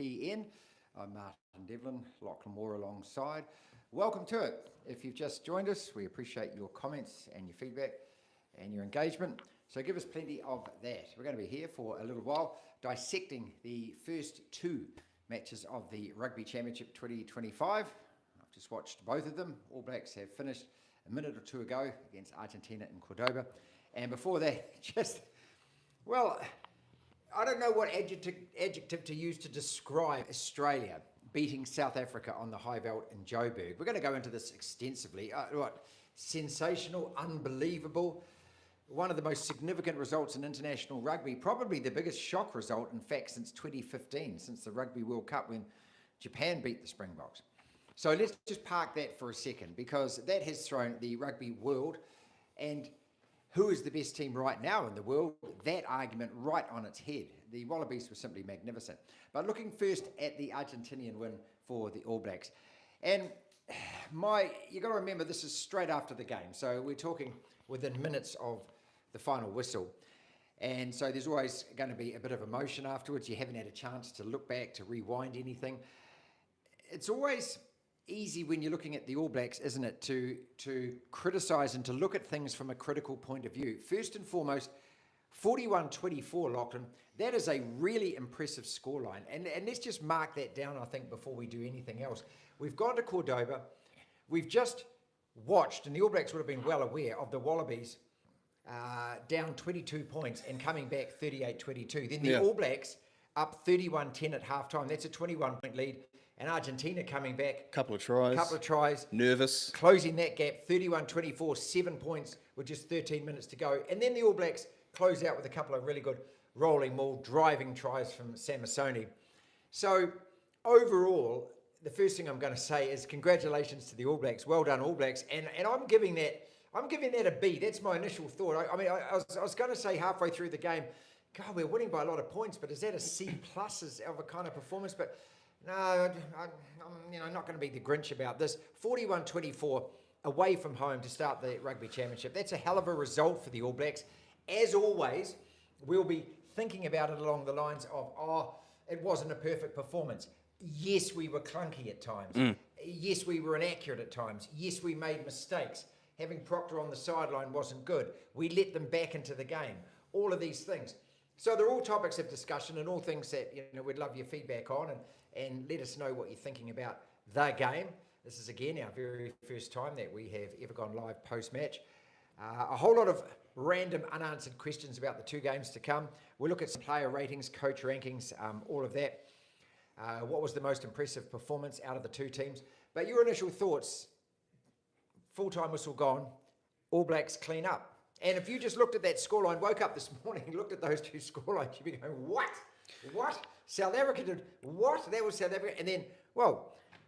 DSPN. I'm Martin Devlin, Lachlan Waugh alongside. Welcome to it. If you've just joined us, we appreciate your comments and your feedback and your engagement. So give us plenty of that. We're going to be here for a little while, dissecting the first two matches of the Rugby Championship 2025. I've just watched both of them. All Blacks have finished a minute or two ago against Argentina in Cordoba. And before that, I don't know what adjective to use to describe Australia beating South Africa on the high veld in Joburg. We're going to go into this extensively. Sensational, unbelievable. One of the most significant results in international rugby, probably the biggest shock result, in fact, since 2015, since the Rugby World Cup when Japan beat the Springboks. So let's just park that for a second, because that has thrown the rugby world and who is the best team right now in the world, that argument right on its head. The Wallabies were simply magnificent. But looking first at the Argentinian win for the All Blacks. And you got to remember, this is straight after the game. So we're talking within minutes of the final whistle. And so there's always going to be a bit of emotion afterwards. You haven't had a chance to look back, to rewind anything. It's always easy when you're looking at the All Blacks, isn't it, to criticise and to look at things from a critical point of view. First and foremost, 41-24, Lachlan, that is a really impressive scoreline. And let's just mark that down, I think, before we do anything else. We've gone to Cordoba. We've just watched, and the All Blacks would have been well aware of the Wallabies down 22 points and coming back 38-22. Then the All Blacks up 31-10 at halftime. That's a 21-point lead. And Argentina coming back. Couple of tries. Nervous. Closing that gap, 31-24, 7 points with just 13 minutes to go. And then the All Blacks close out with a couple of really good rolling maul, driving tries from Samasoni. So overall, the first thing I'm going to say is congratulations to the All Blacks. Well done, All Blacks. And I'm giving that a B. That's my initial thought. I was going to say halfway through the game, God, we're winning by a lot of points, but is that a C+ of a kind of performance? But no, I'm not going to be the Grinch about this. 41-24 away from home to start the Rugby Championship. That's a hell of a result for the All Blacks. As always, we'll be thinking about it along the lines of, it wasn't a perfect performance. Yes, we were clunky at times. Yes, we were inaccurate at times. Yes, we made mistakes. Having Proctor on the sideline wasn't good. We let them back into the game. All of these things. So they're all topics of discussion and all things that we'd love your feedback on, and let us know what you're thinking about the game. This is, again, our very first time that we have ever gone live post-match. A whole lot of random unanswered questions about the two games to come. We'll look at some player ratings, coach rankings, all of that. What was the most impressive performance out of the two teams? But your initial thoughts, full-time whistle gone, All Blacks clean up. And if you just looked at that scoreline, woke up this morning and looked at those two scorelines, you'd be going, what? What? South Africa did what? That was South Africa. And then,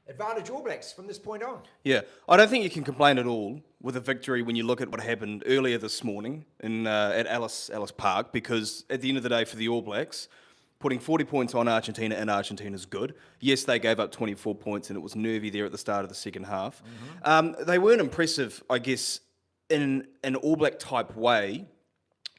advantage All Blacks from this point on. Yeah, I don't think you can complain at all with a victory when you look at what happened earlier this morning at Ellis Park, because at the end of the day for the All Blacks, putting 40 points on Argentina in Argentina is good. Yes, they gave up 24 points and it was nervy there at the start of the second half. They weren't impressive, I guess, in an All Black type way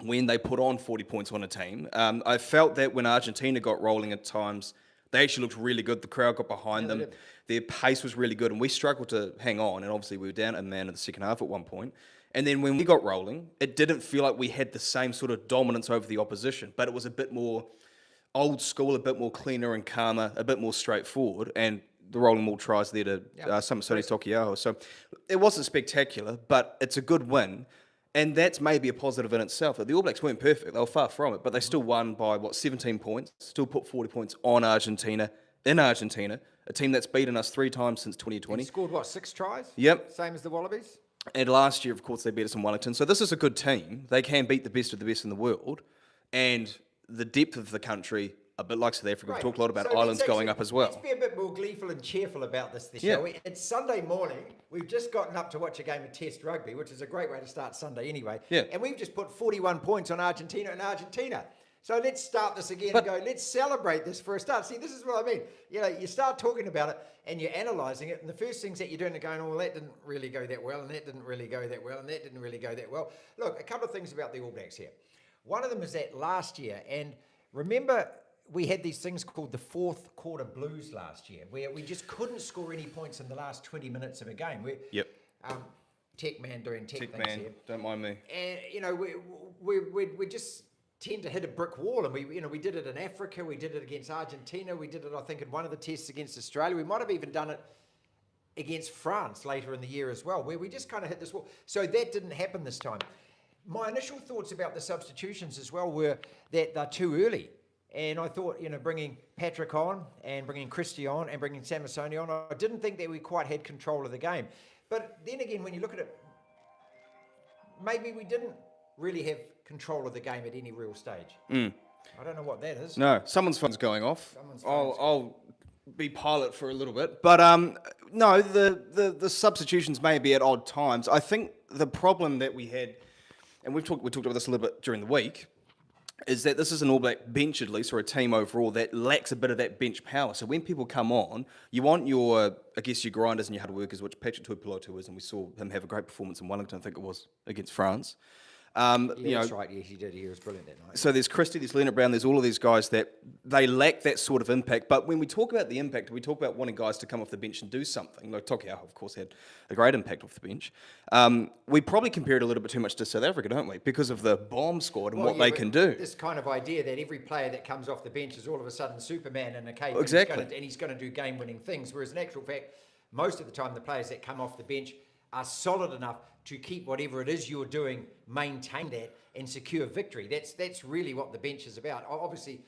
when they put on 40 points on a team. I felt that when Argentina got rolling at times, they actually looked really good. The crowd got behind them. Their pace was really good, and we struggled to hang on. And obviously, we were down a man in the second half at one point. And then when we got rolling, it didn't feel like we had the same sort of dominance over the opposition, but it was a bit more old school, a bit more cleaner and calmer, a bit more straightforward. And the rolling maul tries there to Samasoni Taukei'aho. So it wasn't spectacular, but it's a good win. And that's maybe a positive in itself. The All Blacks weren't perfect. They were far from it, but they still won by, 17 points, still put 40 points on Argentina, in Argentina, a team that's beaten us 3 times since 2020. And scored, 6 tries? Yep. Same as the Wallabies? And last year, of course, they beat us in Wellington. So this is a good team. They can beat the best of the best in the world. And the depth of the country, a bit like South Africa, we talked a lot about islands going up as well. Let's be a bit more gleeful and cheerful about this shall we? It's Sunday morning. We've just gotten up to watch a game of Test rugby, which is a great way to start Sunday anyway. Yeah. And we've just put 41 points on Argentina and Argentina. So let's start this again and go, let's celebrate this for a start. See, this is what I mean. You start talking about it and you're analysing it, and the first things that you're doing are going, oh, well, that didn't really go that well, and that didn't really go that well, and that didn't really go that well. Look, a couple of things about the All Blacks here. One of them is that last year, and remember we had these things called the fourth quarter blues last year, where we just couldn't score any points in the last 20 minutes of a game. Tech man doing tech things here. Don't mind me. And we just tend to hit a brick wall, and we did it in Africa, we did it against Argentina, we did it I think in one of the tests against Australia. We might have even done it against France later in the year as well, where we just kind of hit this wall. So that didn't happen this time. My initial thoughts about the substitutions as well were that they're too early. And I thought, bringing Patrick on and bringing Christie on and bringing Samasoni on, I didn't think that we quite had control of the game. But then again, when you look at it, maybe we didn't really have control of the game at any real stage. I don't know what that is. No, someone's phone's going off. I'll be pilot for a little bit. But no, the substitutions may be at odd times. I think the problem that we had, and we talked about this a little bit during the week, is that this is an All Black bench, at least, or a team overall, that lacks a bit of that bench power. So when people come on, you want your grinders and your hard workers, which Patrick Tuipulotu is, and we saw him have a great performance in Wellington, I think it was, against France. That's right. Yeah, he did. He was brilliant that night. So there's Christie, there's Leonard Brown, there's all of these guys that they lack that sort of impact. But when we talk about the impact, we talk about wanting guys to come off the bench and do something. Like Tokiao, of course, had a great impact off the bench. We probably compare it a little bit too much to South Africa, don't we? Because of the bomb squad and what they can do. This kind of idea that every player that comes off the bench is all of a sudden Superman in a cape. Exactly. And he's going to do game-winning things. Whereas in actual fact, most of the time the players that come off the bench are solid enough to keep whatever it is you're doing, maintain that and secure victory. That's really what the bench is about. Obviously,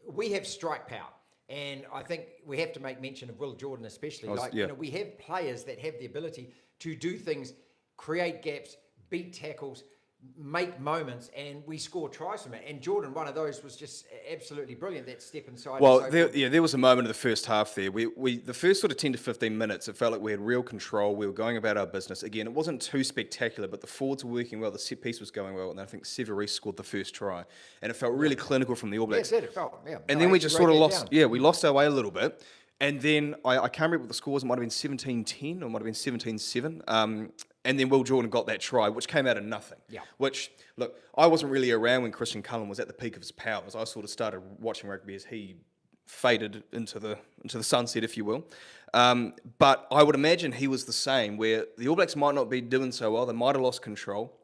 we have strike power, and I think we have to make mention of Will Jordan especially. We have players that have the ability to do things, create gaps, beat tackles, make moments, and we score tries from it. And Jordan, one of those, was just absolutely brilliant, that step inside. Well, there was a moment in the first half there. We the first sort of 10 to 15 minutes, it felt like we had real control. We were going about our business. Again, it wasn't too spectacular, but the forwards were working well. The set piece was going well, and I think Severis scored the first try. And it felt really clinical from the All Blacks. Yes, it felt, yeah. And then we just sort of lost, we lost our way a little bit. And then I can't remember what the score was. It might have been 17-10 or it might have been 17-7. And then Will Jordan got that try, which came out of nothing. Yeah. Which, look, I wasn't really around when Christian Cullen was at the peak of his powers. I sort of started watching rugby as he faded into the sunset, if you will. But I would imagine he was the same, where the All Blacks might not be doing so well. They might have lost control.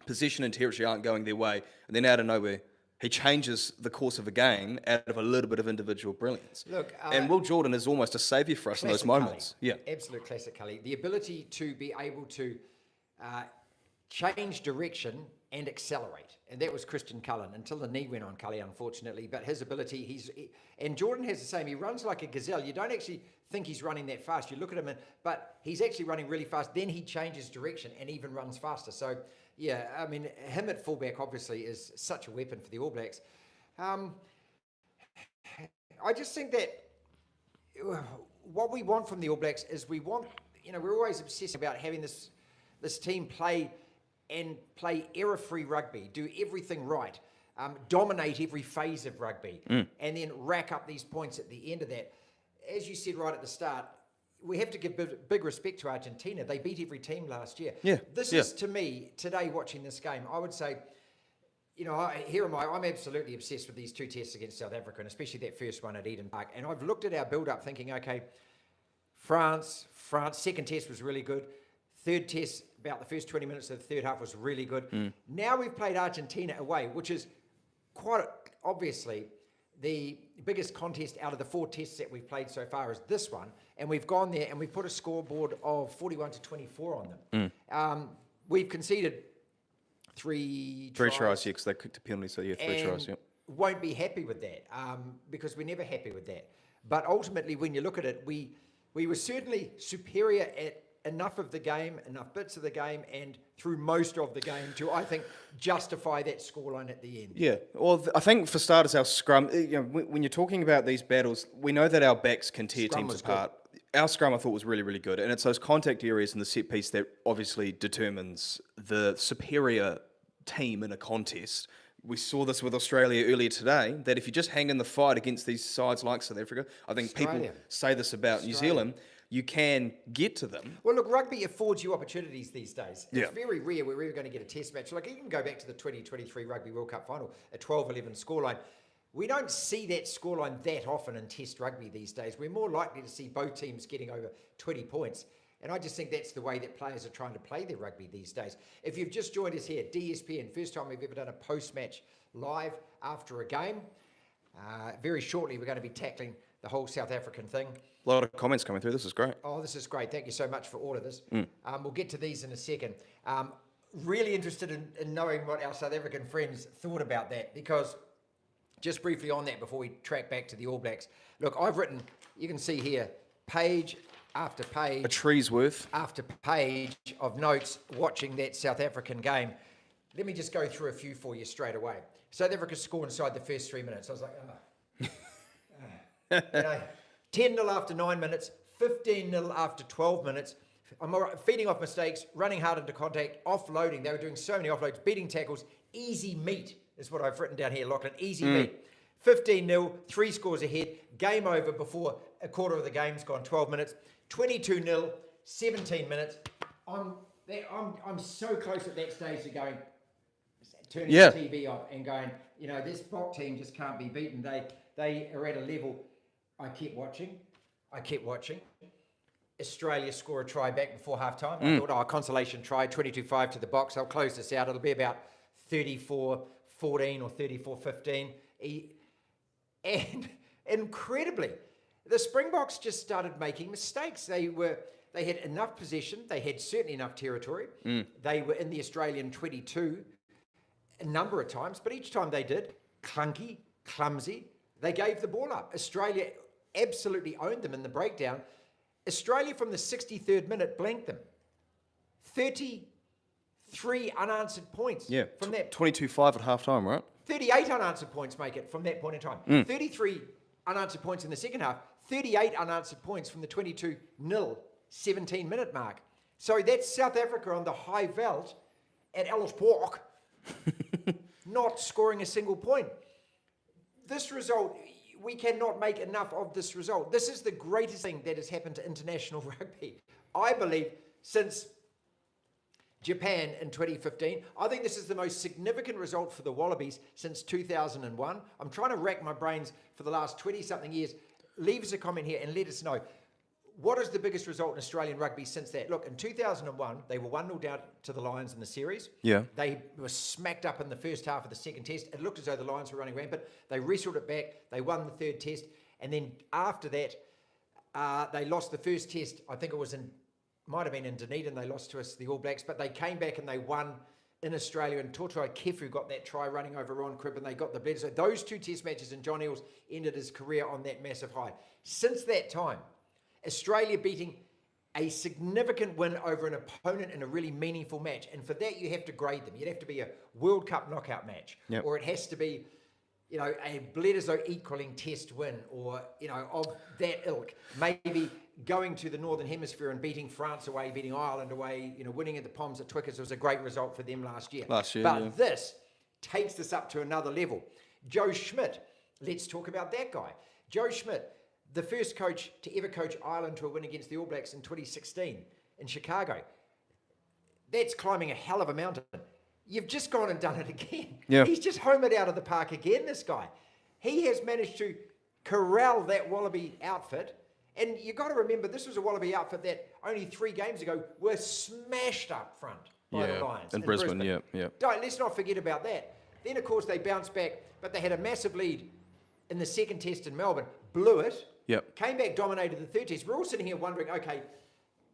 Possession and territory aren't going their way. And then out of nowhere, he changes the course of a game out of a little bit of individual brilliance. Look, and Will Jordan is almost a saviour for us in those moments. Cully. Yeah, absolute classic Cully. The ability to be able to change direction and accelerate, and that was Christian Cullen until the knee went on Cully, unfortunately. But his ability, and Jordan has the same. He runs like a gazelle. You don't actually think he's running that fast. You look at him, but he's actually running really fast. Then he changes direction and even runs faster. So. Yeah, I mean, him at fullback obviously is such a weapon for the All Blacks. I just think that what we want from the All Blacks is we're always obsessed about having this team play error-free rugby, do everything right, dominate every phase of rugby, and then rack up these points at the end of that. As you said right at the start, we have to give big respect to Argentina. They beat every team last year. Yeah. This is, to me, today watching this game, I would say, here am I. I'm absolutely obsessed with these two tests against South Africa, and especially that first one at Eden Park. And I've looked at our build-up thinking, okay, France, second test was really good. Third test, about the first 20 minutes of the third half was really good. Now we've played Argentina away, which is quite obviously the biggest contest out of the 4 tests that we've played so far is this one, and we've gone there and we've put a scoreboard of 41-24 on them. We've conceded 3 tries, yeah, because they kicked a penalty, so yeah, 3 tries, yeah. Won't be happy with that, because we're never happy with that. But ultimately, when you look at it, we were certainly superior at enough of the game, enough bits of the game, and through most of the game to, I think, justify that scoreline at the end. Yeah, well, I think for starters, our scrum, when you're talking about these battles, we know that our backs can tear teams apart. Our scrum, I thought, was really, really good. And it's those contact areas in the set piece that obviously determines the superior team in a contest. We saw this with Australia earlier today, that if you just hang in the fight against these sides like South Africa, I think people say this about New Zealand, you can get to them. Well, look, rugby affords you opportunities these days. Yeah. It's very rare we're ever going to get a test match. Like, you can go back to the 2023 Rugby World Cup final, a 12-11 scoreline. We don't see that scoreline that often in Test rugby these days. We're more likely to see both teams getting over 20 points. And I just think that's the way that players are trying to play their rugby these days. If you've just joined us here, DSPN, first time we've ever done a post-match live after a game. Very shortly, we're going to be tackling the whole South African thing. A lot of comments coming through. This is great. Oh, this is great. Thank you so much for all of this. We'll get to these in a second. Really interested in knowing what our South African friends thought about that, because just briefly on that before we track back to the All Blacks. Look, I've written, you can see here, page after page. A tree's worth. After page of notes watching that South African game. Let me just go through a few for you straight away. South Africa score inside the first 3 minutes. I was like, 10-0 after 9 minutes, 15-0 after 12 minutes. I'm feeding off mistakes, running hard into contact, offloading. They were doing so many offloads, beating tackles. Easy meat is what I've written down here, Lachlan. Easy meat. 15-0, 3 scores ahead. Game over before a quarter of the game's gone, 12 minutes. 22-0, 17 minutes. I'm so close at that stage to going, turning the TV off and going, this Bok team just can't be beaten. They are at a level. I kept watching. Australia score a try back before halftime. I thought, consolation try, 22-5 to the Boks. I'll close this out. It'll be about 34-14 or 34-15. And incredibly, the Springboks just started making mistakes. They had enough possession. They had certainly enough territory. They were in the Australian 22 a number of times, but each time they did, clunky, clumsy, they gave the ball up. Australia absolutely owned them in the breakdown. Australia from the 63rd minute blanked them. 33 unanswered points from that. 22-5 at half-time, right? 38 unanswered points make it from that point in time. 33 unanswered points in the second half. 38 unanswered points from the 22-0 17-minute mark. So that's South Africa on the high veld at Ellis Park, not scoring a single point. This result, we cannot make enough of this result. This is the greatest thing that has happened to international rugby, I believe, since Japan in 2015. I think this is the most significant result for the Wallabies since 2001. I'm trying to rack my brains for the last 20-something years. Leave us a comment here and let us know. What is the biggest result in Australian rugby since that? Look, in 2001, they were 1-0 down to the Lions in the series. Yeah. They were smacked up in the first half of the second test. It looked as though the Lions were running rampant. They wrestled it back. They won the third test. And then after that, they lost the first test. I think it was might have been in Dunedin. They lost to us, the All Blacks. But they came back and they won in Australia. And Totoai Kefu got that try running over Ron Cribb, and they got the bleed. So those 2 test matches, and John Eales ended his career on that massive high. Since that time, Australia beating a significant win over an opponent in a really meaningful match. And for that, you have to grade them. You'd have to be a World Cup knockout match. Yep. Or it has to be, a Bledisloe equaling test win, or, of that ilk. Maybe going to the Northern Hemisphere and beating France away, beating Ireland away, winning at the Poms at Twickers was a great result for them last year. But this takes this up to another level. Joe Schmidt, let's talk about that guy. Joe Schmidt, the first coach to ever coach Ireland to a win against the All Blacks in 2016 in Chicago. That's climbing a hell of a mountain. You've just gone and done it again. Yeah. He's just homered out of the park again, this guy. He has managed to corral that Wallaby outfit. And you've got to remember, this was a Wallaby outfit that only 3 games ago were smashed up front by the Lions. In Brisbane. Yeah. Let's not forget about that. Then, of course, they bounced back, but they had a massive lead in the second test in Melbourne, blew it, came back, dominated the third test. We're all sitting here wondering, okay,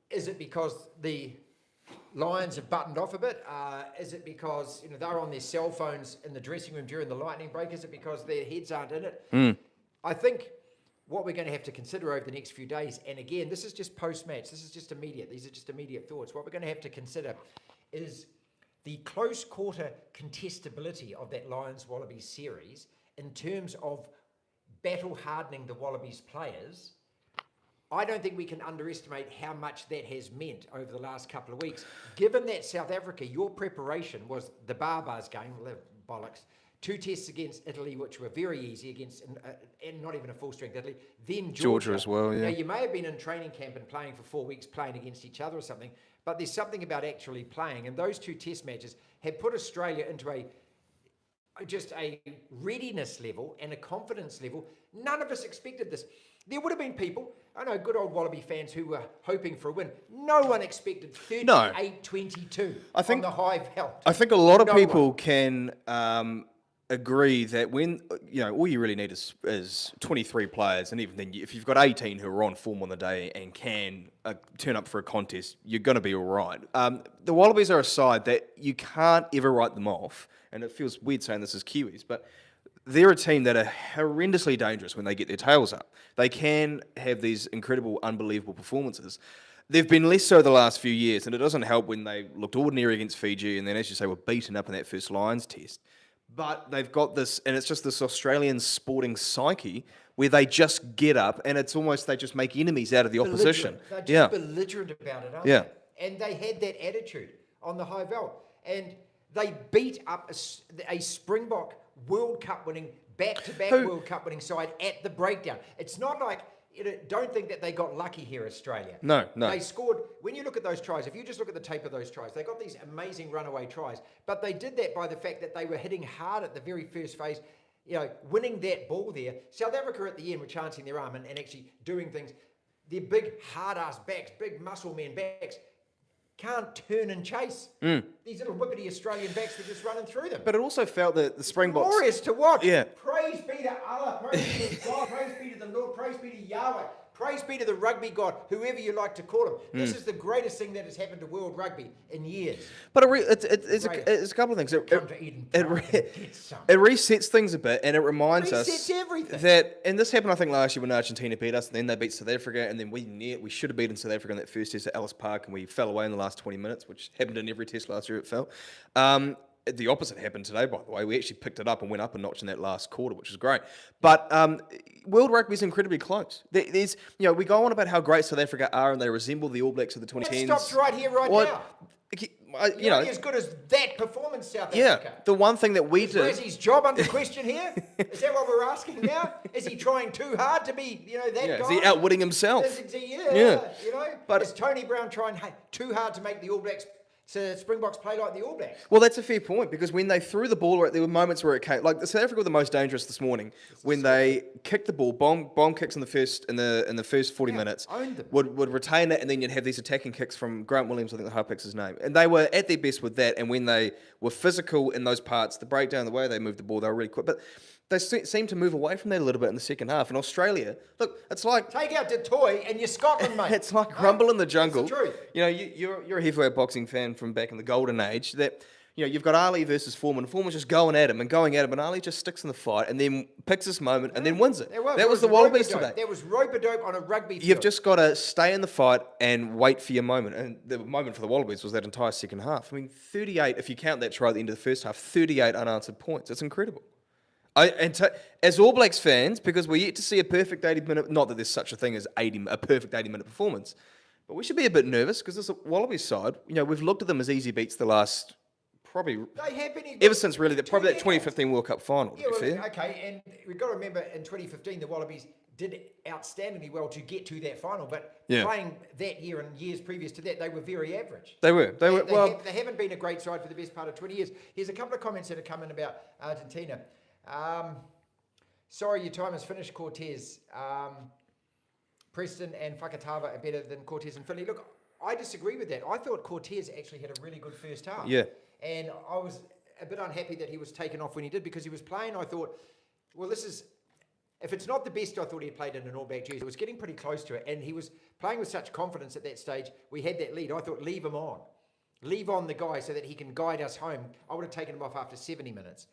is it because the Lions have buttoned off a bit? Is it because they're on their cell phones in the dressing room during the lightning break? Is it because their heads aren't in it? I think what we're going to have to consider over the next few days, and again, this is just post-match, this is just immediate, these are just immediate thoughts. What we're going to have to consider is the close quarter contestability of that Lions-Wallabies series in terms of battle hardening the Wallabies players. I don't think we can underestimate how much that has meant over the last couple of weeks. Given that South Africa, your preparation was the Barbars game, bollocks, 2 tests against Italy, which were very easy against, and not even a full-strength Italy, then Georgia as well, yeah. Now, you may have been in training camp and playing for 4 weeks, playing against each other or something, but there's something about actually playing, and those 2 test matches have put Australia into just a readiness level and a confidence level. None of us expected this. There would have been people, I know, good old Wallaby fans who were hoping for a win. No one expected 38-22 on the high veld. I think a lot of people can agree that when, all you really need is 23 players, and even then, if you've got 18 who are on form on the day and can turn up for a contest, you're going to be all right. The Wallabies are a side that you can't ever write them off, and it feels weird saying this as Kiwis, but they're a team that are horrendously dangerous when they get their tails up. They can have these incredible, unbelievable performances. They've been less so the last few years, and it doesn't help when they looked ordinary against Fiji and then, as you say, were beaten up in that first Lions test. But they've got this, and it's just this Australian sporting psyche where they just get up and it's almost they just make enemies out of the opposition. They're just belligerent about it, aren't they? And they had that attitude on the high veld. And they beat up a Springbok World Cup winning, back-to-back World Cup winning side at the breakdown. It's not like, don't think that they got lucky here, Australia. No. They scored, when you look at those tries, if you just look at the tape of those tries, they got these amazing runaway tries, but they did that by the fact that they were hitting hard at the very first phase, winning that ball there. South Africa at the end were chancing their arm and actually doing things. Their big hard-ass backs, big muscle men backs, can't turn and chase. These little whippity Australian backs that are just running through them. But it also felt that the Springboks... Glorious to watch. Yeah. Praise be to Allah, praise be to God, praise be to the Lord, praise be to Yahweh, praise be to the rugby god, whoever you like to call him. This is the greatest thing that has happened to world rugby in years. But it's a couple of things. It resets things a bit, and it reminds us everything. That, and this happened I think last year when Argentina beat us, and then they beat South Africa, and then we should have beaten South Africa in that first test at Ellis Park, and we fell away in the last 20 minutes, which happened in every test last year it fell. The opposite happened today, by the way. We actually picked it up and went up a notch in that last quarter, which is great. But World Rugby is incredibly close. There's, we go on about how great South Africa are and they resemble the All Blacks of the 2010s. It stops right here, now. Only as good as that performance, South Africa. The one thing that we do... Is his job under question here? Is that what we're asking now? Is he trying too hard to be, that guy? Is he outwitting himself? But is Tony Brown trying too hard to make the All Blacks... So Springboks play like the All Blacks. Well, that's a fair point, because when they threw the ball, there were moments where it came. Like South Africa were the most dangerous this morning when they kicked the ball, bomb kicks in the first 40 minutes. Owned them. Would retain it, and then you'd have these attacking kicks from Grant Williams, I think the halfback's his name, and they were at their best with that. And when they were physical in those parts, the breakdown, the way they moved the ball, they were really quick. But they seem to move away from that a little bit in the second half. And Australia, look, it's like... Take out the toy and you're Scotland, mate. It's like rumble in the jungle. It's the truth. You're a heavyweight boxing fan from back in the golden age. That you've got Ali versus Foreman. Foreman's just going at him, and Ali just sticks in the fight and then picks his moment and then wins it. That was the Wallabies today. That was rope-a-dope on a rugby field. You've just got to stay in the fight and wait for your moment. And the moment for the Wallabies was that entire second half. I mean, 38, if you count that try at the end of the first half, 38 unanswered points. It's incredible. As All Blacks fans, because we're yet to see a perfect 80-minute, not that there's such a thing as a perfect 80-minute performance, but we should be a bit nervous because this Wallabies side, we've looked at them as easy beats the last, probably, ever since really, probably that 2015 World Cup final, to be fair. Okay, and we've got to remember in 2015, the Wallabies did outstandingly well to get to that final, but playing that year and years previous to that, they were very average. They haven't been a great side for the best part of 20 years. Here's a couple of comments that have come in about Argentina. Sorry, your time is finished, Cortez. Preston and Fakatava are better than Cortez and Philly. Look, I disagree with that. I thought Cortez actually had a really good first half. Yeah. And I was a bit unhappy that he was taken off when he did, because he was playing, I thought, well, this is... If it's not the best I thought he had played in an All Black jersey, it was getting pretty close to it. And he was playing with such confidence at that stage. We had that lead. I thought, leave him on. Leave on the guy so that he can guide us home. I would have taken him off after 70 minutes.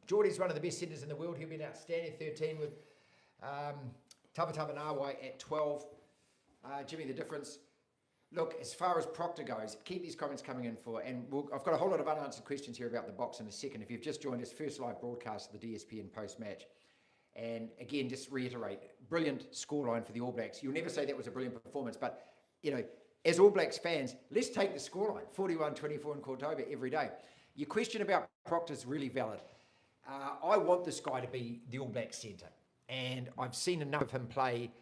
Geordie's one of the best centres in the world. He'll be an outstanding 13 with Tavatava Nawai at 12. Jimmy, the difference. Look, as far as Proctor goes, keep these comments coming in for, and I've got a whole lot of unanswered questions here about the box in a second. If you've just joined us, first live broadcast of the DSPN post-match. And again, just reiterate, brilliant scoreline for the All Blacks. You'll never say that was a brilliant performance, but, as All Blacks fans, let's take the scoreline, 41-24 in Cordoba every day. Your question about Proctor's really valid. I want this guy to be the All Black centre, and I've seen enough of him play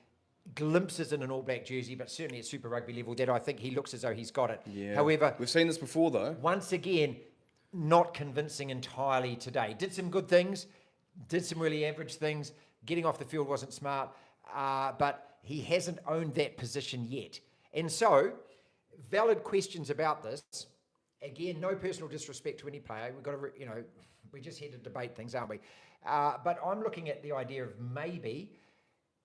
glimpses in an All Black jersey, but certainly at Super Rugby level, that I think he looks as though he's got it. Yeah. However, we've seen this before, though. Once again, not convincing entirely today. Did some good things, did some really average things. Getting off the field wasn't smart, but he hasn't owned that position yet. And so, valid questions about this. Again, no personal disrespect to any player. We've got to, we're just here to debate things, aren't we? But I'm looking at the idea of maybe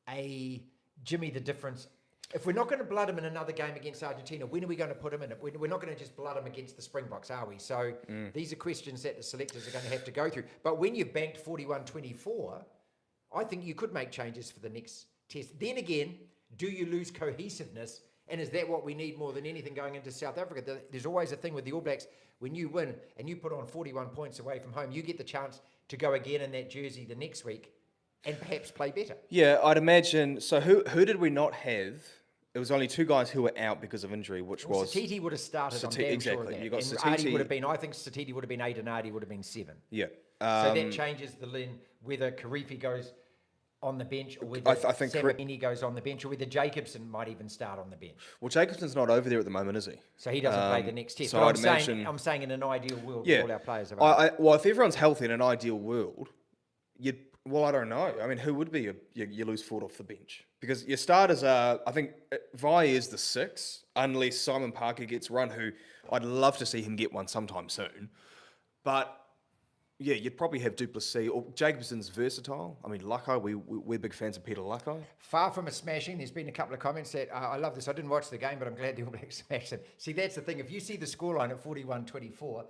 a Jimmy the difference. If we're not going to blood him in another game against Argentina, when are we going to put him in it? We're not going to just blood him against the Springboks, are we? So these are questions that the selectors are going to have to go through. But when you've banked 41-24, I think you could make changes for the next test. Then again, do you lose cohesiveness? And is that what we need more than anything going into South Africa? There's always a thing with the All Blacks. When you win and you put on 41 points away from home, you get the chance to go again in that jersey the next week and perhaps play better. Yeah, I'd imagine. So who did we not have? It was only two guys who were out because of injury, which was... Satiti would have started, I'm damn sure of that. You got and Satiti. Artie would have been, I think Satiti would have been 8 and Artie would have been 7. Yeah. So that changes the lane, whether Karifi goes on the bench or whether I think Samini goes on the bench or whether Jacobson might even start on the bench. Well, Jacobson's not over there at the moment, is he? So he doesn't play the next test. So But I'm saying in an ideal world, all our players are over. Well, if everyone's healthy in an ideal world, I don't know. I mean, who would be your loose forward off the bench? Because your starters are, I think, Vai is the 6, unless Simon Parker gets run, who I'd love to see him get one sometime soon. But, yeah, you'd probably have Duplessis, or Jacobson's versatile. I mean, Lucko, we're big fans of Peter Lucko. Far from a smashing, there's been a couple of comments that, I love this, I didn't watch the game, but I'm glad the All Blacks smashed them. See, that's the thing, if you see the scoreline at 41-24,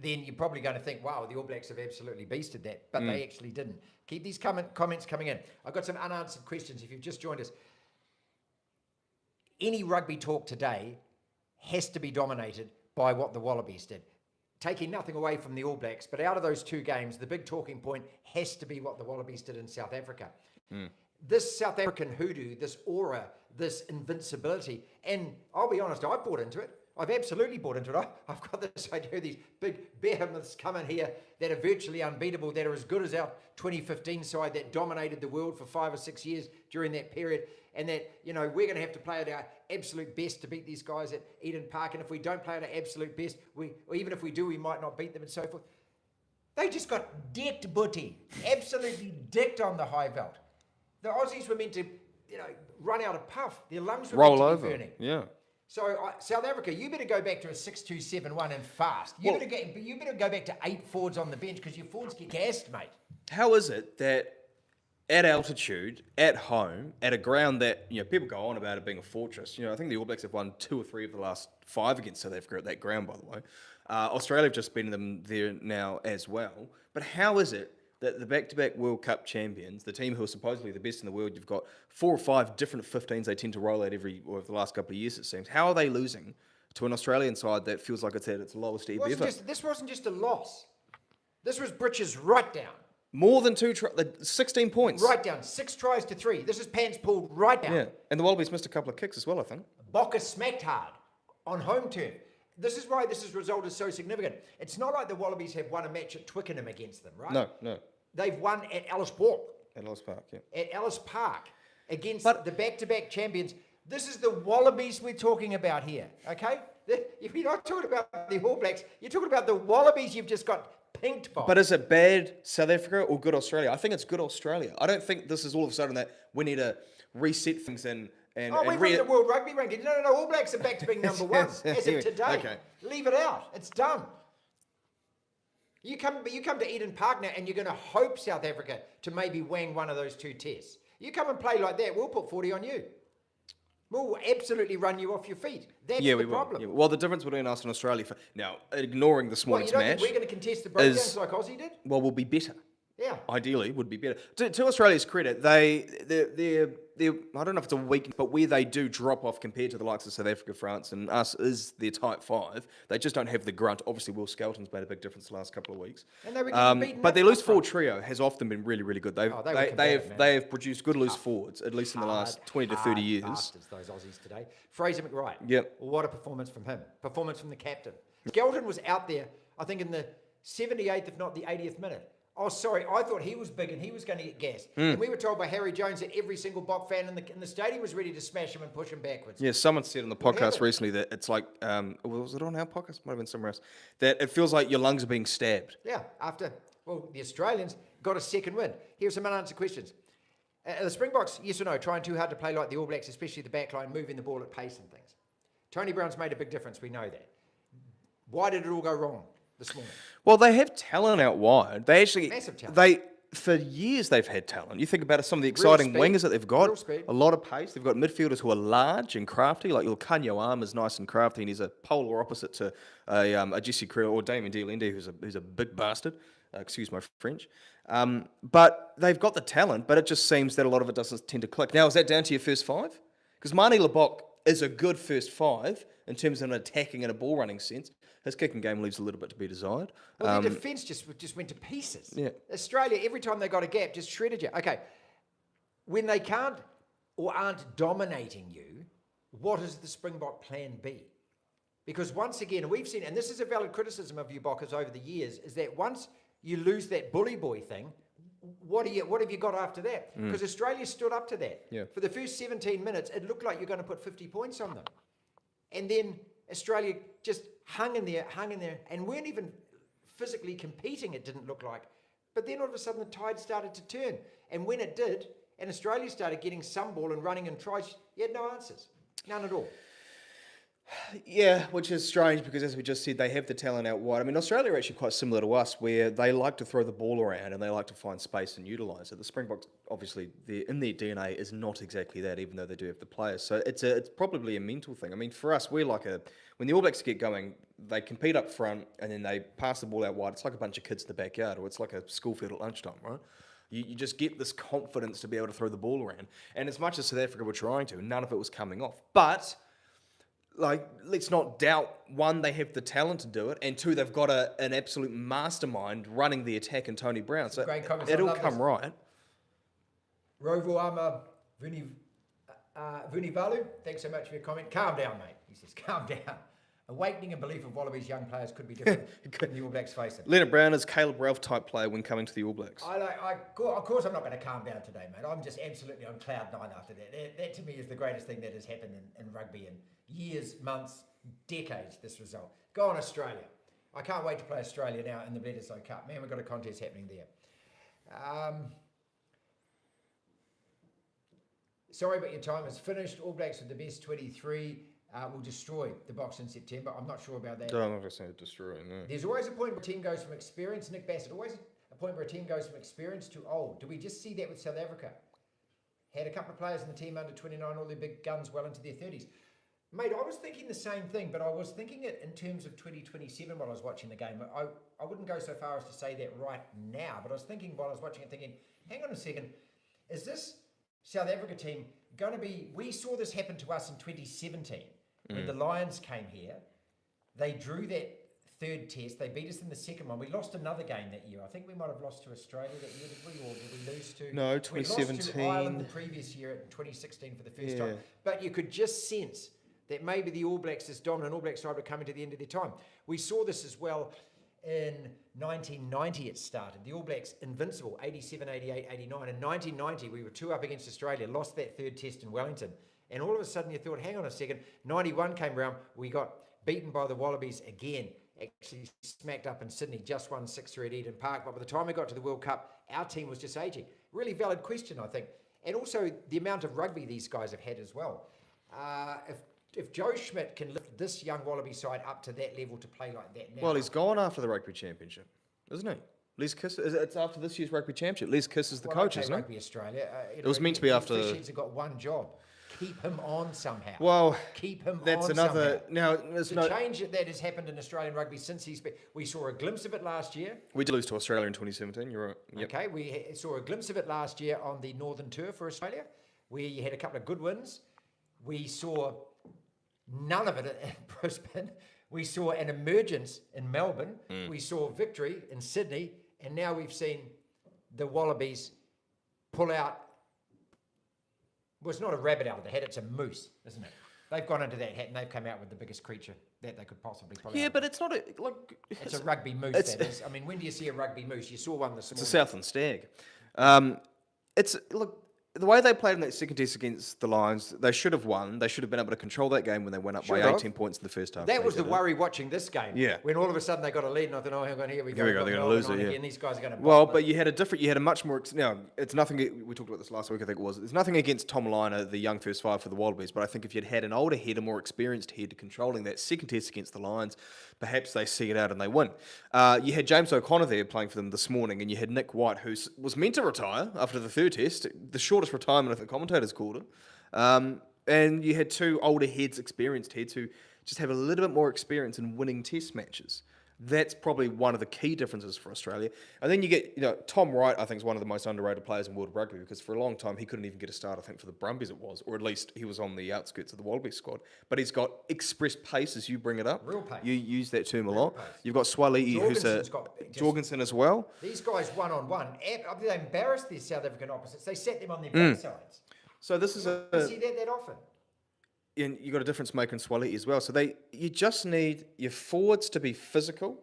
then you're probably going to think, wow, the All Blacks have absolutely beasted that. But they actually didn't. Keep these comments coming in. I've got some unanswered questions if you've just joined us. Any rugby talk today has to be dominated by what the Wallabies did. Taking nothing away from the All Blacks, but out of those two games, the big talking point has to be what the Wallabies did in South Africa. This South African hoodoo, this aura, this invincibility, and I'll be honest, I bought into it. I've absolutely bought into it. I've got this idea of these big behemoths coming here that are virtually unbeatable, that are as good as our 2015 side that dominated the world for 5 or 6 years during that period, and that, we're going to have to play at our absolute best to beat these guys at Eden Park, and if we don't play at our absolute best, or even if we do, we might not beat them and so forth. They just got dicked, Butty. Absolutely dicked on the high veld. The Aussies were meant to, run out of puff. Their lungs were Roll meant to over. be burning. Yeah. So South Africa, you better go back to a 6-2-7-1 and fast. You better go back to 8 forwards on the bench because your forwards get gassed, mate. How is it that at altitude, at home, at a ground that, people go on about it being a fortress, I think the All Blacks have won 2 or 3 of the last 5 against South Africa at that ground, by the way. Australia have just beaten them there now as well. But how is it that the back-to-back World Cup champions, the team who are supposedly the best in the world, you've got 4 or 5 different 15s they tend to roll out over the last couple of years, it seems. How are they losing to an Australian side that feels like it's at its lowest ebb ever? This wasn't just a loss. This was britches right down. More than 16 points. Right down. 6 tries to 3. This is pants pulled right down. Yeah, and the Wallabies missed a couple of kicks as well, I think. Bocker smacked hard on home turf. This is why this result is so significant. It's not like the Wallabies have won a match at Twickenham against them, right? No. They've won at Ellis Park. At Ellis Park, yeah. At Ellis Park against the back-to-back champions. This is the Wallabies we're talking about here, okay? If you're not talking about the All Blacks, you're talking about the Wallabies you've just got pinked by. But is it bad South Africa or good Australia? I think it's good Australia. I don't think this is all of a sudden that we need to reset things and we've run the World Rugby rankings. No, All Blacks are back to being number 1 as of today. Okay. Leave it out. It's done. You come to Eden Park now and you're going to hope South Africa to maybe wang one of those 2 tests. You come and play like that, we'll put 40 on you. We'll absolutely run you off your feet. That's the problem. Yeah. Well, the difference between us and Australia, now, ignoring this morning's match... Think we're going to contest the breakdowns like Aussie did? Well, we'll be better. Yeah. Ideally, would be better. To Australia's credit, they're I don't know if it's a weakness, but where they do drop off compared to the likes of South Africa, France, and us is their type 5. They just don't have the grunt. Obviously, Will Skelton's made a big difference the last couple of weeks. And they were getting beaten. But their loose forward trio has often been really, really good. They have produced good loose forwards, at least in the last 20 to 30 years. Bastards, those Aussies today. Fraser McWright. Yep. Well, what a performance from him. Performance from the captain. Skelton was out there, I think, in the 78th, if not the 80th minute. Oh, sorry, I thought he was big and he was going to get gassed. And we were told by Harry Jones that every single Bok fan in the stadium was ready to smash him and push him backwards. Yeah, someone said on the podcast recently that it's like, was it on our podcast? Might have been somewhere else. That it feels like your lungs are being stabbed. Yeah, the Australians got a second win. Here's some unanswered questions. The Springboks, yes or no, trying too hard to play like the All Blacks, especially the back line, moving the ball at pace and things. Tony Brown's made a big difference, we know that. Why did it all go wrong this morning? Well, they have talent out wide. They actually, Massive talent. For years they've had talent. You think about it, some of the exciting wingers that they've got, a lot of pace. They've got midfielders who are large and crafty, like Ilkanyo Arm is nice and crafty, and he's a polar opposite to a Jesse Creel or Damien Dielende, who's a big bastard. Excuse my French. But they've got the talent, but it just seems that a lot of it doesn't tend to click. Now, is that down to your first five? Because Marnie Lebok is a good first five in terms of an attacking and a ball running sense. His kicking game leaves a little bit to be desired. Well, the defence just went to pieces. Yeah. Australia, every time they got a gap, just shredded you. Okay, when they can't or aren't dominating you, what is the Springbok plan B? Because once again, we've seen, and this is a valid criticism of you, Bokkers, over the years, is that once you lose that bully boy thing, what have you got after that? Because Australia stood up to that. Yeah. For the first 17 minutes, it looked like you're going to put 50 points on them. And then Australia just hung in there, and weren't even physically competing, it didn't look like. But then all of a sudden the tide started to turn. And when it did, and Australia started getting some ball and running and tries, you had no answers. None at all. Yeah, which is strange because, as we just said, they have the talent out wide. I mean, Australia are actually quite similar to us, where they like to throw the ball around and they like to find space and utilise it. The Springboks, obviously, in their DNA is not exactly that, even though they do have the players. So it's probably a mental thing. I mean, for us, we're like when the All Blacks get going, they compete up front and then they pass the ball out wide. It's like a bunch of kids in the backyard, or it's like a school field at lunchtime, right? You just get this confidence to be able to throw the ball around. And as much as South Africa were trying to, none of it was coming off. But let's not doubt, one, they have the talent to do it, and two, they've got an absolute mastermind running the attack in Tony Brown. So it'll come right. Rovo Ama Vunivalu, thanks so much for your comment. Calm down, mate. He says, calm down. Awakening and belief of Wallabies young players could be different when the All Blacks face it. Leonard Brown is Caleb Ralph type player when coming to the All Blacks. Of course I'm not going to calm down today, mate. I'm just absolutely on cloud nine after that. That to me is the greatest thing that has happened in rugby in years, months, decades, this result. Go on, Australia. I can't wait to play Australia now in the Bledisloe Cup. Man, we've got a contest happening there. Sorry, but your time is finished. All Blacks with the best 23 will destroy the Boks in September. I'm not sure about that. No, I'm not going to say destroy, no. There's always a point where a team goes from experience, Nick Bassett, always a point where a team goes from experience to old. Do we just see that with South Africa? Had a couple of players in the team under 29, all their big guns well into their 30s. Mate, I was thinking the same thing, but I was thinking it in terms of 2027 while I was watching the game. I wouldn't go so far as to say that right now, but I was thinking while I was watching it, thinking, hang on a second, is this South Africa team going to be... We saw this happen to us in 2017 when the Lions came here. They drew that third test. They beat us in the second one. We lost another game that year. I think we might have lost to Australia that year, did we? Or did we lose to... No, 2017. We lost to Ireland the previous year in 2016 for the first time. But you could just sense that maybe the All Blacks, this dominant All Black side, were coming to the end of their time. We saw this as well in 1990 it started. The All Blacks invincible, 87, 88, 89. In 1990, we were 2 up against Australia, lost that third test in Wellington. And all of a sudden you thought, hang on a second, 91 came around, we got beaten by the Wallabies again. Actually smacked up in Sydney, just won 6-3 at Eden Park. But by the time we got to the World Cup, our team was just aging. Really valid question, I think. And also the amount of rugby these guys have had as well. If Joe Schmidt can lift this young Wallaby side up to that level to play like that now... Well, he's gone after the Rugby Championship, isn't he? Les Kiss, it's after this year's Rugby Championship. Les Kiss is the coach, isn't it? Rugby Australia. It was meant to be after... The Sheds have got one job. Keep him on somehow. Well, keep him that's on another... somehow. Now, there's the change that has happened in Australian rugby since we saw a glimpse of it last year. We did lose to Australia in 2017, you're right. Yep. Okay, we saw a glimpse of it last year on the Northern Tour for Australia. We had a couple of good wins. We saw... none of it in Brisbane. We saw an emergence in Melbourne. We saw victory in Sydney. And now we've seen the Wallabies pull out... Well, it's not a rabbit out of the hat, it's a moose, isn't it? They've gone into that hat and they've come out with the biggest creature that they could possibly pull out. Yeah, but it's not a It's a rugby moose, that is. I mean, when do you see a rugby moose? You saw one this morning. It's a Southland stag. The way they played in that second test against the Lions, they should have won. They should have been able to control that game when they went up by 18 points in the first half. That was the worry watching this game. Yeah. When all of a sudden they got a lead, and I thought, oh, hang on, here we go. They're going to lose it. Yeah. And these guys are going to. Well, but you had a much more. Now, it's nothing. We talked about this last week. I think it was. It's nothing against Tom Liner, the young first five for the Wallabies. But I think if you'd had an older head, a more experienced head controlling that second test against the Lions, perhaps they see it out and they win. You had James O'Connor there playing for them this morning, and you had Nick White, who was meant to retire after the third test, the shortest retirement, if the commentators called it. And you had two older heads, experienced heads, who just have a little bit more experience in winning test matches. That's probably one of the key differences for Australia. And then you get, Tom Wright, I think, is one of the most underrated players in world rugby, because for a long time he couldn't even get a start, I think, for the Brumbies it was, or at least he was on the outskirts of the Wallabies squad. But he's got express pace, as you bring it up. Real pace. You use that term a lot. You've got Swali'i, who's Jorgensen as well. These guys one-on-one, they embarrassed their South African opposites. They set them on their backsides. So this is You see that often. And you got a difference maker in Swali'i as well. So you just need your forwards to be physical.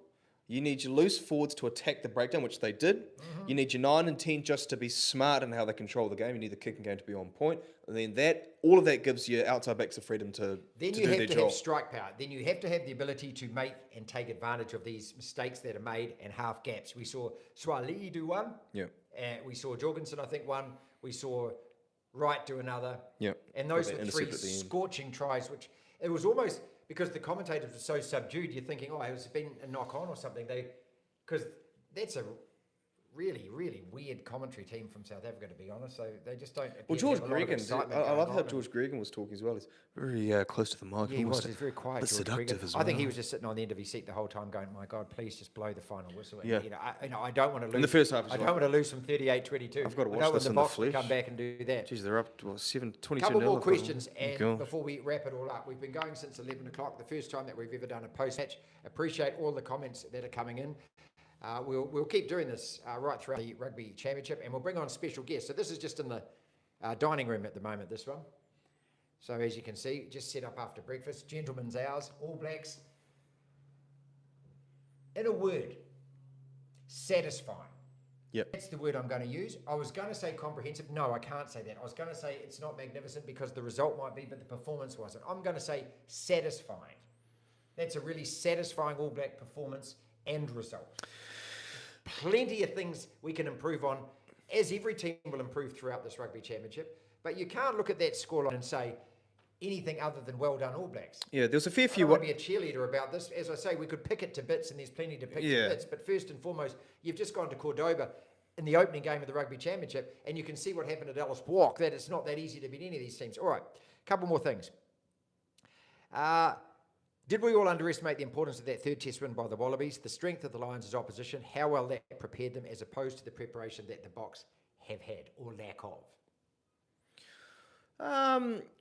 You need your loose forwards to attack the breakdown, which they did. You need your 9 and 10 just to be smart in how they control the game. You need the kicking game to be on point. And then all of that gives your outside backs the freedom to do their job. Then you have to have strike power. Then you have to have the ability to make and take advantage of these mistakes that are made and half gaps. We saw Swali'i do one. Yeah. We saw Jorgensen, I think, one. We saw Wright do another. Yeah. And those were three scorching tries, which it was almost, because the commentators were so subdued, you're thinking, oh, it's been a knock-on or something. Because that's a really, really weird commentary team from South Africa, to be honest. So they just don't. Well, George Gregan, I love how George Gregan was talking as well. He's very close to the mic. Yeah, he was. He's very quiet. But seductive as well. I think he was just sitting on the end of his seat the whole time, going, "My God, please just blow the final whistle." And, I don't want to lose. In the first half, I don't want to lose from 38-22. I've got to watch this in the flesh. Come back and do that. Geez, they're up to 22-0. Couple more questions, and before we wrap it all up, we've been going since 11 o'clock. The first time that we've ever done a post-match. Appreciate all the comments that are coming in. We'll keep doing this right throughout the Rugby Championship, and we'll bring on special guests. So this is just in the dining room at the moment, this one. So as you can see, just set up after breakfast. Gentlemen's hours, All Blacks. In a word, satisfying. Yep. That's the word I'm going to use. I was going to say comprehensive. No, I can't say that. I was going to say it's not magnificent because the result might be, but the performance wasn't. I'm going to say satisfying. That's a really satisfying All Black performance and result. Plenty of things we can improve on, as every team will improve throughout this Rugby Championship. But you can't look at that scoreline and say anything other than well done All Blacks. Yeah, there's a fair few. I don't want to be a cheerleader about this. As I say, we could pick it to bits, and there's plenty to pick to bits. But first and foremost, you've just gone to Cordoba in the opening game of the Rugby Championship, and you can see what happened at Ellis Park, that it's not that easy to beat any of these teams. All right, a couple more things. Did we all underestimate the importance of that third test win by the Wallabies, the strength of the Lions' opposition, how well that prepared them as opposed to the preparation that the Boks have had or lack of?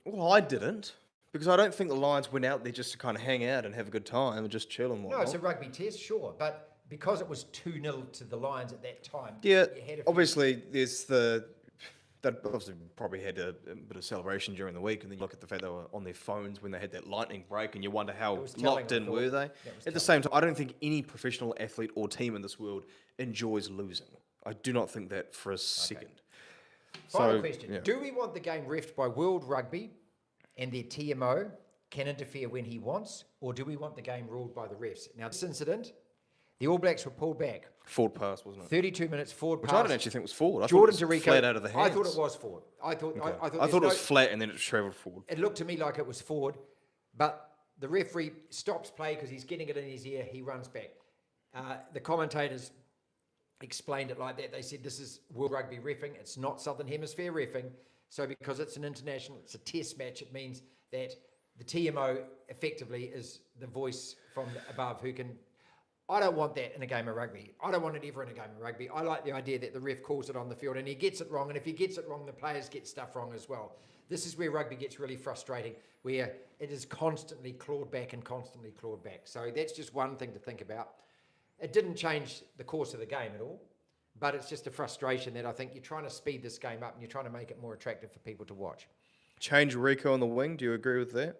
Well, I didn't, because I don't think the Lions went out there just to kind of hang out and have a good time and just chill and whatnot. No, it's a rugby test, sure, but because it was 2-0 to the Lions at that time. Yeah, obviously there's that obviously probably had a bit of celebration during the week, and then you look at the fact they were on their phones when they had that lightning break, and you wonder how locked in were they. At the same time, I don't think any professional athlete or team in this world enjoys losing. I do not think that for a second. Final question. Yeah. Do we want the game reffed by World Rugby and their TMO can interfere when he wants, or do we want the game ruled by the refs? Now, this incident, the All Blacks were pulled back. Forward pass, wasn't it? 32 minutes forward pass. Which I don't actually think was forward. Jordan thought it was Tarico, flat out of the hands. I thought it was forward. I thought it was flat and then it travelled forward. It looked to me like it was forward, but the referee stops play because he's getting it in his ear. He runs back. The commentators explained it like that. They said this is World Rugby reffing. It's not Southern Hemisphere reffing. So because it's an international, it's a test match, it means that the TMO effectively is the voice from above who can... I don't want that in a game of rugby. I don't want it ever in a game of rugby. I like the idea that the ref calls it on the field and he gets it wrong. And if he gets it wrong, the players get stuff wrong as well. This is where rugby gets really frustrating, where it is constantly clawed back and constantly clawed back. So that's just one thing to think about. It didn't change the course of the game at all, but it's just a frustration that I think you're trying to speed this game up and you're trying to make it more attractive for people to watch. Change Rico on the wing. Do you agree with that?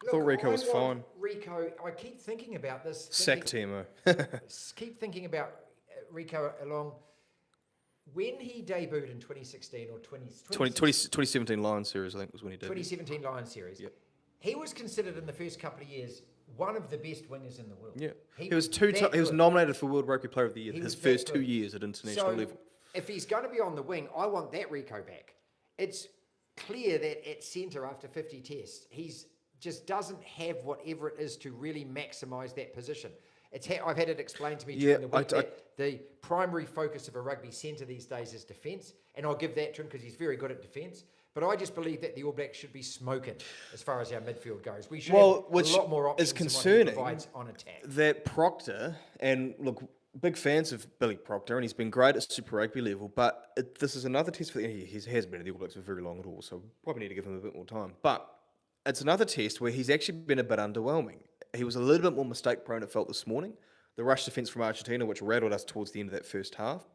Look, thought Rico was want fine. Rico, I keep thinking about this. Sack Timo. Keep thinking about Rico along. When he debuted in 2016 or 2017 Lions series, I think, was when he did. 2017 Lions series. Yep. He was considered in the first couple of years one of the best wingers in the world. Yeah. He that was good. nominated for World Rugby Player of the Year He his was that first good. 2 years at international So, level. if he's going to be on the wing, I want that Rico back. It's clear that at centre after 50 tests, he's just doesn't have whatever it is to really maximise that position. I've had it explained to me during the week that the primary focus of a rugby centre these days is defence, and I'll give that to him because he's very good at defence. But I just believe that the All Blacks should be smoking as far as our midfield goes. We should have a lot more options is than what he concerning provides on attack. that Proctor, and look, big fans of Billy Proctor, and he's been great at Super Rugby level, but this is another test for he has been at the All Blacks for very long at all, so probably need to give him a bit more time. But it's another test where he's actually been a bit underwhelming. He was a little bit more mistake prone, it felt, this morning. The rush defence from Argentina, which rattled us towards the end of that first half.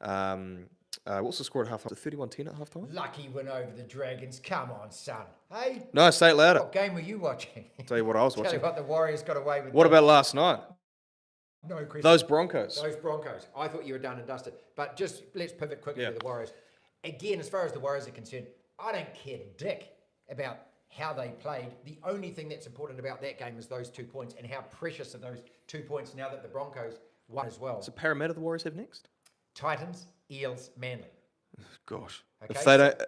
What's the score at half time? 31-10 at half time? Lucky win over the Dragons. Come on, son. Hey? No, say it louder. What game were you watching? Tell you what I was Tell watching. you what, the Warriors got away with. What about last night? No question. Those Broncos. Those Broncos. I thought you were done and dusted. But just let's pivot quickly to the Warriors. Again, as far as the Warriors are concerned, I don't care dick about how they played. The only thing that's important about that game is those 2 points and how precious are those 2 points now that the Broncos won as well. So Parramatta the Warriors have next? Titans, Eels, Manly. Gosh. Okay, If they don't,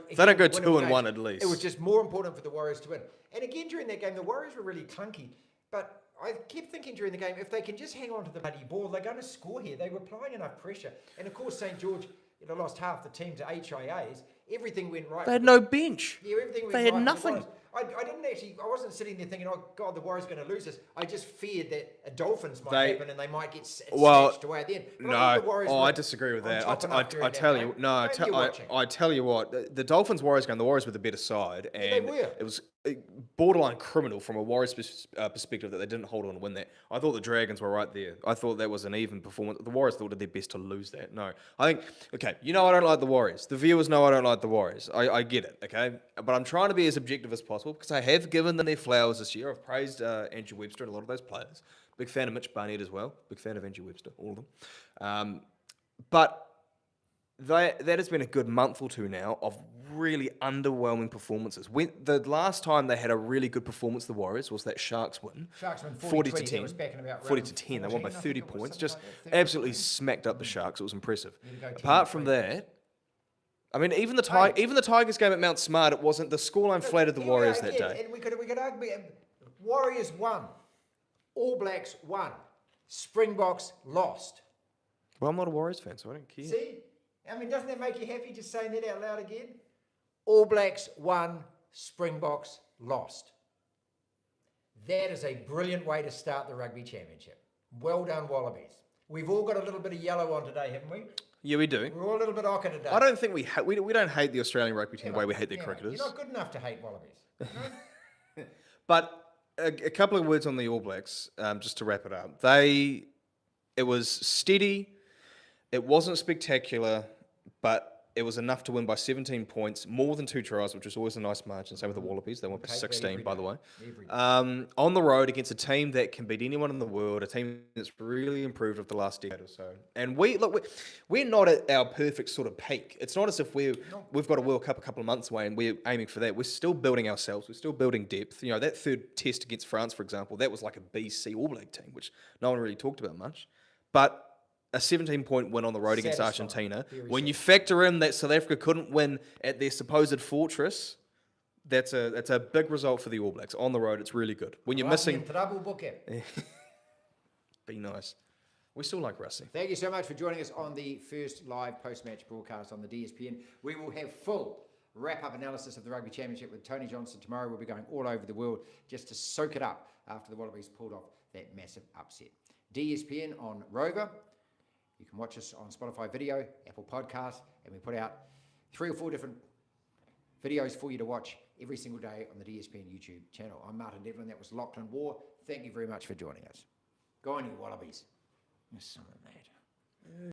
if they don't go winning 2-1 games, at least. It was just more important for the Warriors to win. And again, during that game, the Warriors were really clunky. But I kept thinking during the game, if they can just hang on to the bloody ball, they're going to score here. They were applying enough pressure. And of course, St. George, lost half the team to HIAs. Everything went right. They had no bench. Yeah, everything went They right had for the nothing. Warriors. I wasn't sitting there thinking, oh God, the Warriors are going to lose this. I just feared that a Dolphins might happen and they might get snatched away at the end. But I disagree with that. I tell you what, the Dolphins Warriors game, the Warriors were the better side, and it was borderline criminal from a Warriors perspective that they didn't hold on to win that. I thought the Dragons were right there. I thought that was an even performance. The Warriors thought it their best to lose that. No, I think, okay, I don't like the Warriors. The viewers know I don't like the Warriors. I get it, okay? But I'm trying to be as objective as possible because I have given them their flowers this year. I've praised Andrew Webster and a lot of those players. Big fan of Mitch Barnett as well. Big fan of Andrew Webster, all of them. But that has been a good month or two now of really underwhelming performances. The last time they had a really good performance, the Warriors, was that Sharks win. Sharks win 40 to 10. 10. Was back in about 40 to 10. They won by 30 points. Just absolutely smacked up the Sharks. It was impressive. Apart Apart from that, I mean, even the Tigers game at Mount Smart, it wasn't. The scoreline flattered the Warriors that day. And we could argue, Warriors won, All Blacks won, Springboks lost. Well, I'm not a Warriors fan, so I don't care. See? I mean, doesn't that make you happy just saying that out loud again? All Blacks won, Springboks lost. That is a brilliant way to start the Rugby Championship. Well done, Wallabies. We've all got a little bit of yellow on today, haven't we? Yeah, we do. We're all a little bit ochre today. I don't think we don't hate the Australian rugby team the way we hate their cricketers. You're not good enough to hate Wallabies. No? But a couple of words on the All Blacks, just to wrap it up. It was steady. It wasn't spectacular, but it was enough to win by 17 points, more than 2 tries, which is always a nice margin. Same with the Wallabies. They won by 16, by the way. On the road against a team that can beat anyone in the world, a team that's really improved over the last decade or so. And we're not at our perfect sort of peak. It's not as if we've got a World Cup a couple of months away and we're aiming for that. We're still building ourselves. We're still building depth. That third test against France, for example, that was like a BC All Black team, which no one really talked about much. But a 17-point win on the road against Argentina. When you factor in that South Africa couldn't win at their supposed fortress, that's a big result for the All Blacks. On the road, it's really good. When you're missing... Be nice. We still like Rusty. Thank you so much for joining us on the first live post-match broadcast on the DSPN. We will have full wrap-up analysis of the Rugby Championship with Tony Johnson tomorrow. We'll be going all over the world just to soak it up after the Wallabies pulled off that massive upset. DSPN on Rover. You can watch us on Spotify Video, Apple Podcasts, and we put out 3 or 4 different videos for you to watch every single day on the DSPN YouTube channel. I'm Martin Devlin. That was Lachlan Waugh. Thank you very much for joining us. Go on, you Wallabies. There's some of that.